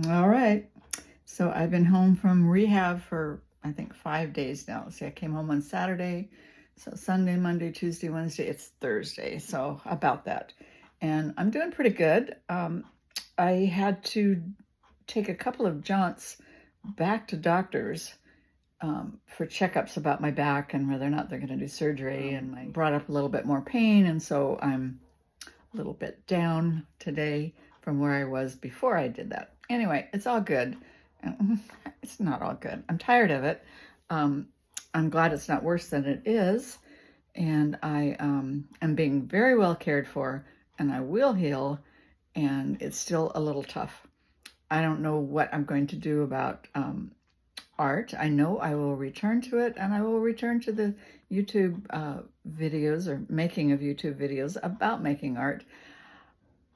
All right. So I've been home from rehab for, I think, 5 days now. See, I came home on Saturday. So Sunday, Monday, Tuesday, Wednesday, it's Thursday. So about that. And I'm doing pretty good. I had to take a couple of jaunts back to doctors for checkups about my back and whether or not they're going to do surgery. And I brought up a little bit more pain. And so I'm a little bit down today from where I was before I did that. Anyway, it's all good. It's not all good. I'm tired of it. I'm glad it's not worse than it is. And I am being very well cared for, and I will heal, and it's still a little tough. I don't know what I'm going to do about art. I know I will return to it, and I will return to the YouTube videos or making of YouTube videos about making art.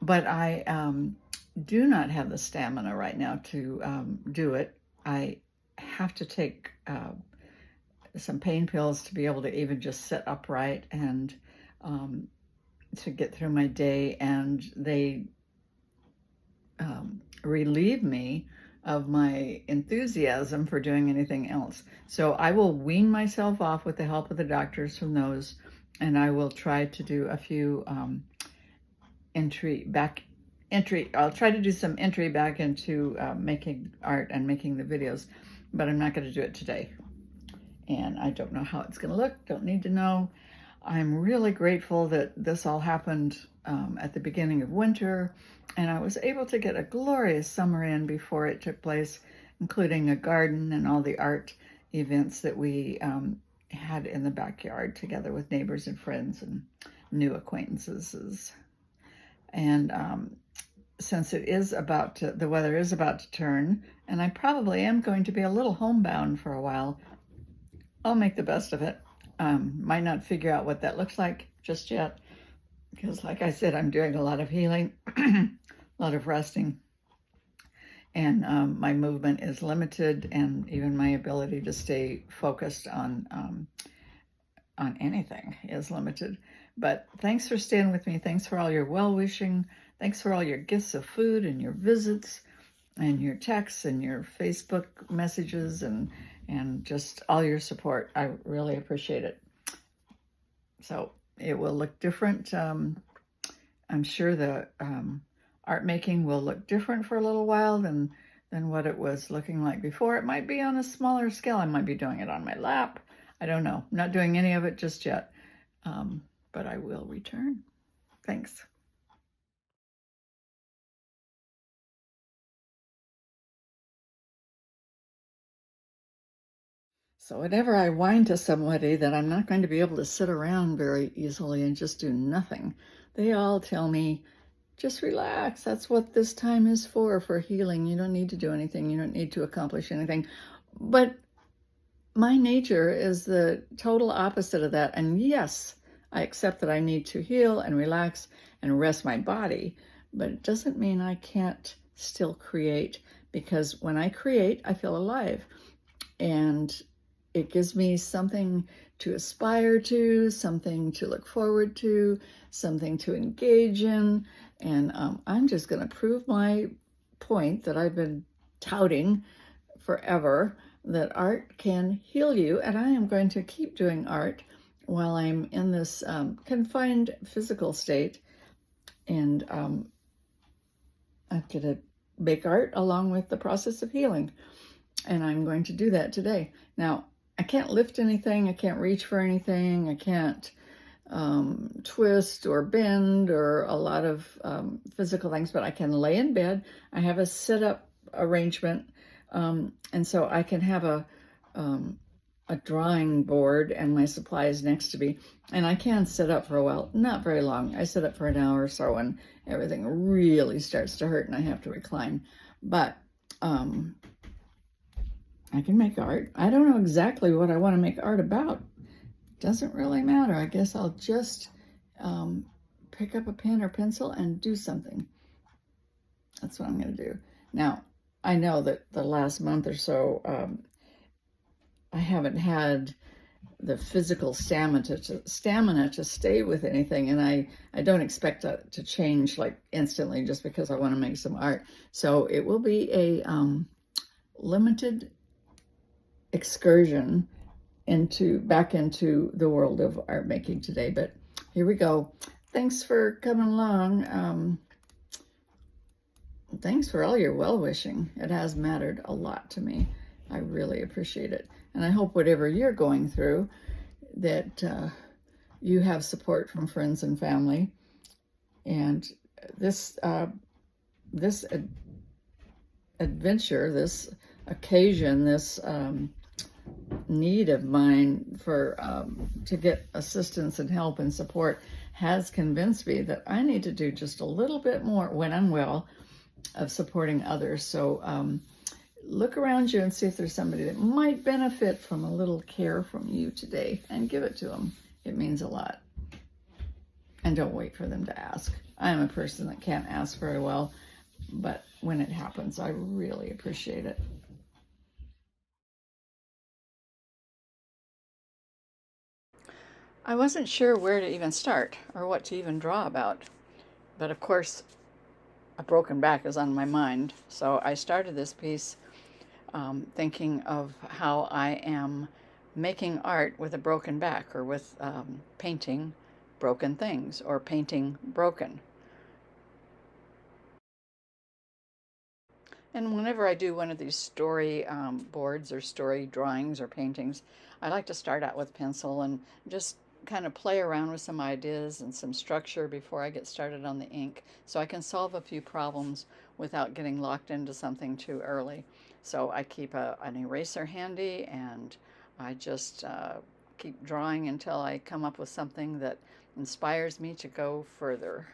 But I do not have the stamina right now to do it. I have to take some pain pills to be able to even just sit upright and to get through my day, and they relieve me of my enthusiasm for doing anything else. So I will wean myself off with the help of the doctors from those, and I will try to do a few I'll try to do some entry back into making art and making the videos, but I'm not going to do it today. And I don't know how it's going to look, don't need to know. I'm really grateful that this all happened at the beginning of winter, and I was able to get a glorious summer in before it took place, including a garden and all the art events that we had in the backyard together with neighbors and friends and new acquaintances. And since it is about to, the weather is about to turn, and I probably am going to be a little homebound for a while, I'll make the best of it. Might not figure out what that looks like just yet, because like I said, I'm doing a lot of healing, a lot of resting, and my movement is limited, and even my ability to stay focused on anything is limited. But thanks for staying with me. Thanks for all your well-wishing. Thanks for all your gifts of food and your visits and your texts and your Facebook messages and just all your support. I really appreciate it. So it will look different. I'm sure the art making will look different for a little while than what it was looking like before. It might be on a smaller scale. I might be doing it on my lap. I don't know. I'm not doing any of it just yet, but I will return. Thanks. So whenever I whine to somebody that I'm not going to be able to sit around very easily and just do nothing, they all tell me, just relax. That's what this time is for healing. You don't need to do anything. You don't need to accomplish anything. But my nature is the total opposite of that. And yes, I accept that I need to heal and relax and rest my body, but it doesn't mean I can't still create, because when I create, I feel alive. And it gives me something to aspire to, something to look forward to, something to engage in. And I'm just going to prove my point that I've been touting forever, that art can heal you. And I am going to keep doing art while I'm in this confined physical state. And I'm going to make art along with the process of healing. And I'm going to do that today. Now, I can't lift anything. I can't reach for anything. I can't twist or bend or a lot of physical things, but I can lay in bed. I have a sit-up arrangement, and so I can have a drawing board and my supplies next to me, and I can sit up for a while. Not very long. I sit up for an hour or so, and everything really starts to hurt, and I have to recline. But I can make art. I don't know exactly what I want to make art about. Doesn't really matter. I guess I'll just pick up a pen or pencil and do something. That's what I'm going to do. Now, I know that the last month or so, I haven't had the physical stamina to stay with anything, and I don't expect that to change like instantly just because I want to make some art. So it will be a limited excursion back into the world of art making today. But here we go. Thanks for coming along. Thanks for all your well-wishing. It has mattered a lot to me. I really appreciate it. And I hope whatever you're going through, that you have support from friends and family. And this adventure, this occasion, this need of mine for to get assistance and help and support has convinced me that I need to do just a little bit more when I'm well of supporting others. So look around you and see if there's somebody that might benefit from a little care from you today, and give it to them. It means a lot. And don't wait for them to ask. I'm a person that can't ask very well, but when it happens, I really appreciate it. I wasn't sure where to even start or what to even draw about, but of course, a broken back is on my mind. So I started this piece thinking of how I am making art with a broken back, or with painting broken things, or painting broken. And whenever I do one of these story boards or story drawings or paintings, I like to start out with pencil and just kind of play around with some ideas and some structure before I get started on the ink, so I can solve a few problems without getting locked into something too early. So I keep an eraser handy, and I just keep drawing until I come up with something that inspires me to go further.